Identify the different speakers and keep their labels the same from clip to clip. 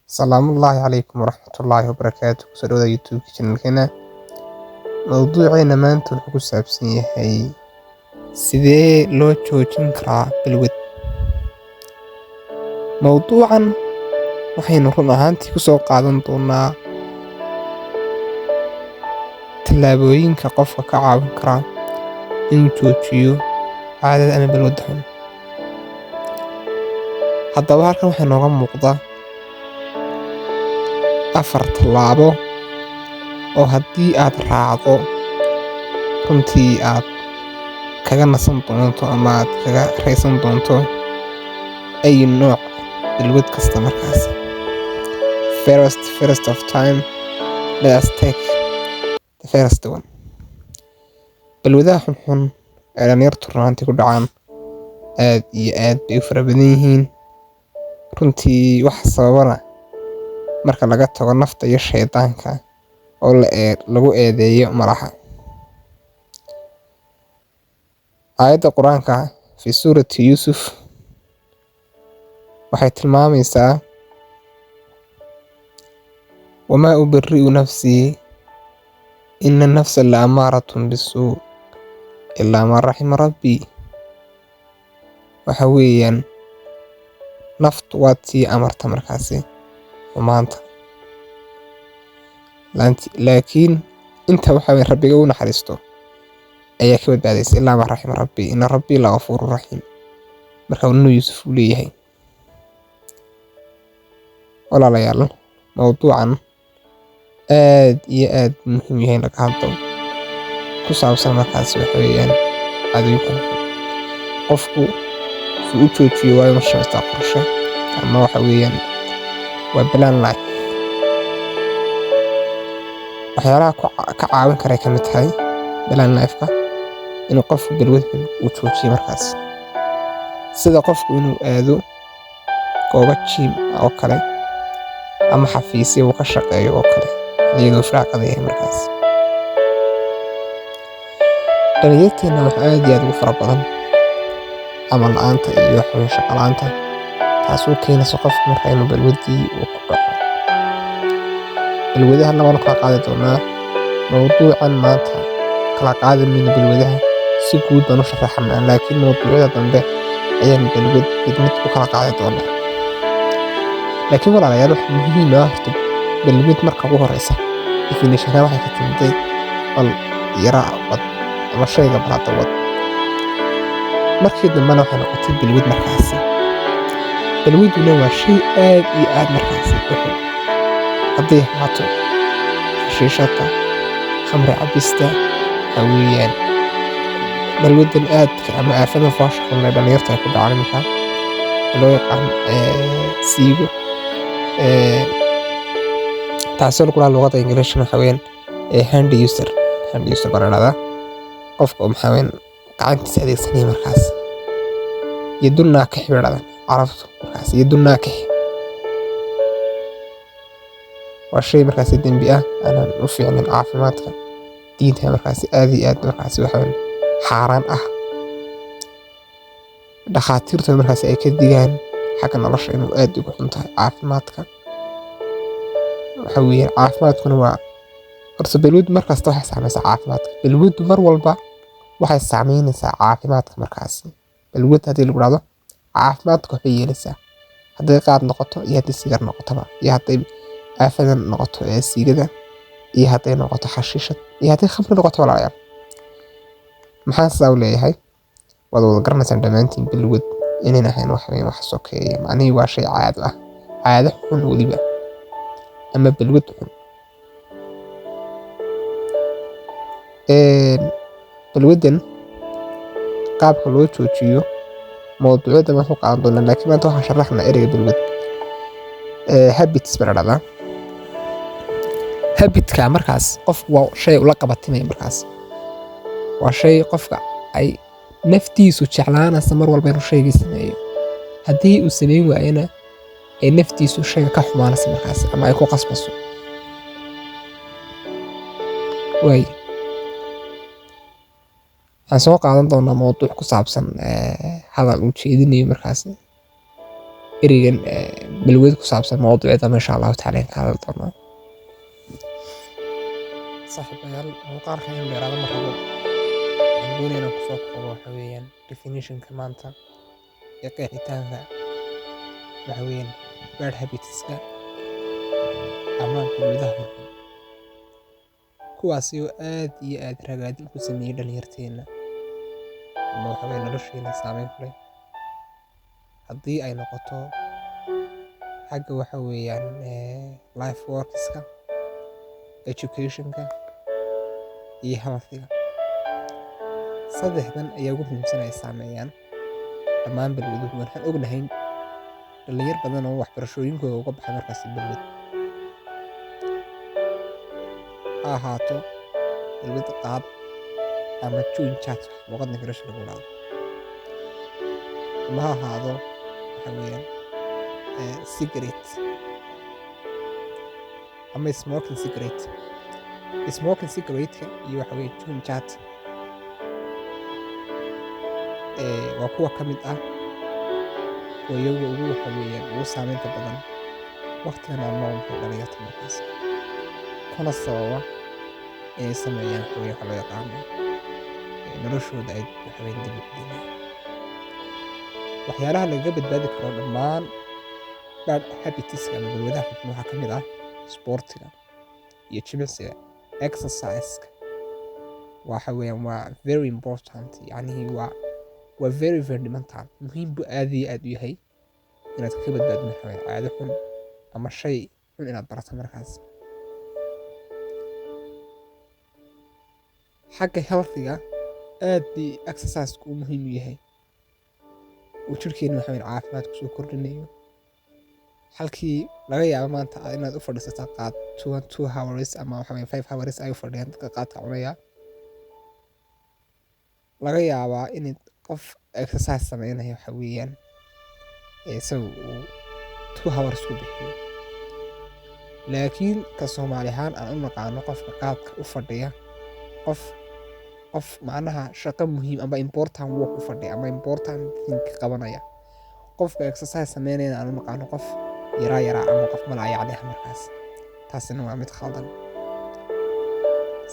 Speaker 1: السلام الله عليكم ورحمة الله وبركاته. سلودا يوتيوب channelkeena mawduuceena maanta wuxuu ku saabsan yahay sidee loo joojin karaa balwad. Mawduucan waxaynu run ahaantii ku soo qaadan doonaa tallaabooyinka qofka ka caawin kara inuu joojiyo caadada ama balwadda xun. Haddaba halkan waxaa nooga muuqda 4 tallaabo oo haddii aad raacdo runtii aad kaga nasan doonto ama aad kaga raysan doonto ay nooc balwad kasta markaas. First of time, let us take the first one. Balwadaha xunxun ee dhalinyartu runtii ku dhacaan aad iyo aad bay u fara badan yihiin. Runtii wax sababana marka laga tago nafta iyo shaydaanka oo lagu eedeeyo malaha. Aayadda Quraanka fi suurati Yusuf waxay tilmaamaysaa wamaa ubarri'u nafsii inna nafsa la'amaaratun bisuu ilaa maa raxima rabbii. Waxa weeyaan naftu waad sii amarta markaasi maanta, laakiin inta waxa weyn rabbiga u naxariisto ayaa ka badbaadaysa ilaa maa raxima rabbii inna rabbii la ghafuurun raxiim. Marka uu Yusuf uu leeyahay walaalayaal mawduucan aad iyo aad muhiim yahay in laga hadlo ku saabsan markaas waxa weeyaan caadooyinka qofku si uu joojiyo waa inuu sameystaa qorshe ama waxa weeyaan waa plan life. waxyaalaha ka caawin kara ka mid tahay plan life-ka inuu qofku balwadda uu joojiyo markaas, sida qofku inuu aado goobo gym oo kale ama xafiisyo uu ka shaqeeyo oo kale iyadoo firaaqada yahay markaas. dhalinyarteena wax aad iyo aad ugu fara badan camal la'aanta iyo shaqo la'aanta taasoo keenaysa qofku marka inuu balwaddii uu ku dhaco. balwadaha labana kala qaadi doonaa mawduucan maanta kala qaadi mayno balwadaha si guud baan u sharaxnaa, laakiin mawduucyada dambe ayaan balwad mid ku kala qaadi doonaa. laakiin walaalayaal waxa muhiim ah horta balwad marka ugu horeysa definition-ka waxay ka timid bal yaraa wad ama shayga balaada wad. markii dambena waxay noqotay balwad markaasi. balwadduna waa shay aad iyo aad markaasi u xun. hadday ahaato xashiishada, khamri cabista, waxa weeyaan balwaddan aadka ama aafada foosha xun ee dhalinyarta ay ku dhacaan iminka loo yaqaan siigo. taasoo lagu dhaha luqadda Ingiriisiga waxa weeyaan hand user baa la dhahdaa. qofka maxaa weeyaan gacantiisa adeegsanaya markaas yadun naakix bay dhahdaa carabtu markaas. yadun naakix waa shay markaasi dembi ah aanan u fiicnin caafimaadka diinta markaasi aad iyo aad markaasi waxa weeyaan xaaraan ah. dhakhaatiirtu markaasi ay ka digaan xagga nolosha inuu aad ugu xun tahay caafimaadka. waxa weeyaan caafimaadkuna waa horta balwaddu markasta waxay saamaysaa caafimaadka. balwaddu mar walba waxay saameynaysaa caafimaadka markaasi. balwad haddii lagu dhahdo caafimaadka waxay yeelaysaa, hadday qaad noqoto iyo haddii sigaar noqotaba, iyo hadday aafadan noqoto ee siigada, iyo hadday noqoto xashiishad, iyo hadday khamri noqoto walaalayaal. maxaan sidaa u leeyahay waad wada garanaysaan dhammaantiin balwad inayn ahayn wax weyn wax sokeeya, macnihii waa shay caado ah, caado xun weliba ama balwad xun. balwaddan qaabka loo joojiyo mawduucyada baan ku qaadan doonaa, laakiin maanta waxaan sharaxnaa ereyga balwad. habits baa la dhahdaa. habitka markaas qofku waa shay ula qabatimaya markaas. waa shay qofka ay naftiisu jeclaanaysa mar walba inuu shaygii sameeyo. haddii uu samayn waayana ay naftiisu shayga ka xumaanaysa markaas ama ay ku qasbayso. waxaan soo qaadan doonaa mawduuc ku saabsan hadal uu jeedinayo markaas ereygan balwad ku saabsan mawduucyada insha allahu tacaala ka hadli doonaa. saaxiibayaal muuqaalkan in dheeraada ma rabo, waxaan doonayaa inaan kusoo koobo waxa weeyaan definitionka maanta ee qeexitaanka waxa weeyaan bad habitska ama balwadaha xunxun, kuwaasi oo aad iyo aad ragaadin ku sameeyay dhalinyarteena ama waxa weeye nolosheena saameyn ku leh, haddii ay noqoto xagga waxa weeyaan life workska, educationka iyo healthga. saddexdan ayaa ugu muhiimsan ay saameeyaan dhammaan balwaduhu. waxaan ognahay dhalinyar badan oo waxbarashooyinkooda uga baxay markaasi balwad, ha ahaato balwad qaad ama joint chat luqadda ingiriiska lagu yiraahdo, ama ha ahaado waxa weeyaan cigarette ama smoking cigarette. smoking cigarette iyo waxa weeye joint chat waa kuwa ka mid ah oo iyagu ugu waxa weeyaan ugu saameynta badan waqtigan aan noolnahay dhalinyarta markaas, kuna sababa inay sameeyaan waxa weeye waxa loo yaqaano noloshooda ay waxa weeye dib u dhigayaan. waxyaalaha lagaga badbaadi karo dhammaan bad habitska ama balwadaha xunxun waxaa ka mid ah sportiga iyo jimicsiga, exerciseka waxa weeyaan waa very important, yacni waa very fundamental, muhiim buu aad iyo aad u yahay inaad ka badbaaddo waxa weeye caado xun ama shay xun inaad barato markaas. xagga healthiga aad bii exerciseka uu muhiim u yahay, uu jirkeena waxa weeye caafimaad kusoo kordhinayo. halkii laga yaabo maanta inaad u fadhiisato qaad 2 hours ama waxa weeye 5 hours ay u fadhiyaan dadka qaadka cunaya, laga yaabaa in qof exercise sameynaya waxa weeyaan isagu uu 2 hours ku bixiyo, laakiin ka Soomaali ahaan aan u naqaano qofka qaadka u fadhiya qof macnaha shaqo muhiim ama important work u fadhiya ama important thing qabanaya. qofka exercise sameynaya aan u naqaano qof yara ama qof malaayacni ah markaas, taasina waa mid khaldan.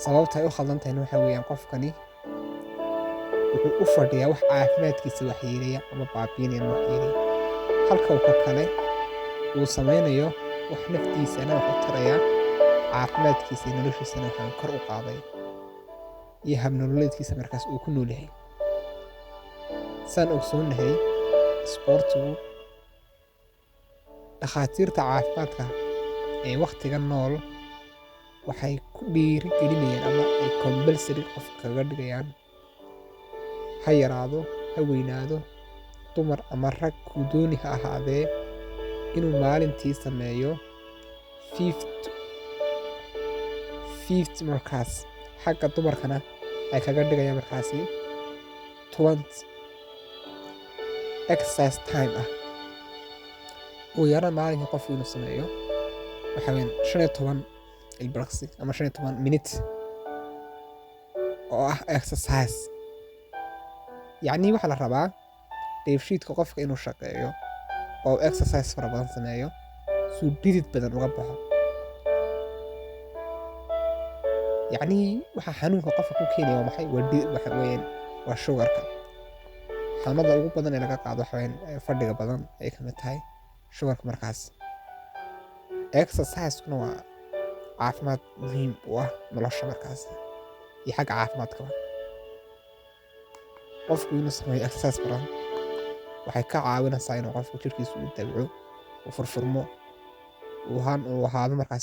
Speaker 1: sababta ay u khaldan tahayna waxa weeyaan qofkani wuxuu u fadhiyaa wax caafimaadkiisa waxyeeleeya ama baabiinaya waxyeeleeya, halka ka kale uu sameynayo wax naftiisana wax u taraya, caafimaadkiisa iyo noloshiisana waxaan kor u qaaday iyo hab nololeedkiisa markaas uu ku nool yahay. saan ogsoonahay sportigu dhakhaatiirta caafimaadka ee waqtiga nool waxay ku dhiirigelinayaan ama ay compulsory qof kaga dhigayaan, ha yaraado ha weynaado, dumar ama rag kuu dooni ha ahaadee, inuu maalintii sameeyo 50 markaas. xagga dumarkana ay kaga dhigayaan markaasi 20 exercise time ah. ugu yaraan maalinka qofku inuu sameeyo waxa weeyaan 15 ilbiriqsi ama 15 minute oo ah exercise. yacni waxaa la rabaa dheefshiidka qofka inuu shaqeeyo oo exercise fara badan sameeyo suu dhidid badan uga baxo. yacni waxa xanuunka qofka ku keenaya waa maxay? waxa weeyaan waa sugarka. xanuunada ugu badan ee laga qaado waxa weeyaan fadhiga badan ay ka mid tahay sugarka markaas. exercise-kuna waa caafimaad muhiim u ah nolosha markaas iyo xagga caafimaadkaba. qofku inuu sameeyo exercise badan waxay ka caawinaysaa inuu qofku jirkiisu u dabco, u furfurmo, uu ahaado markaas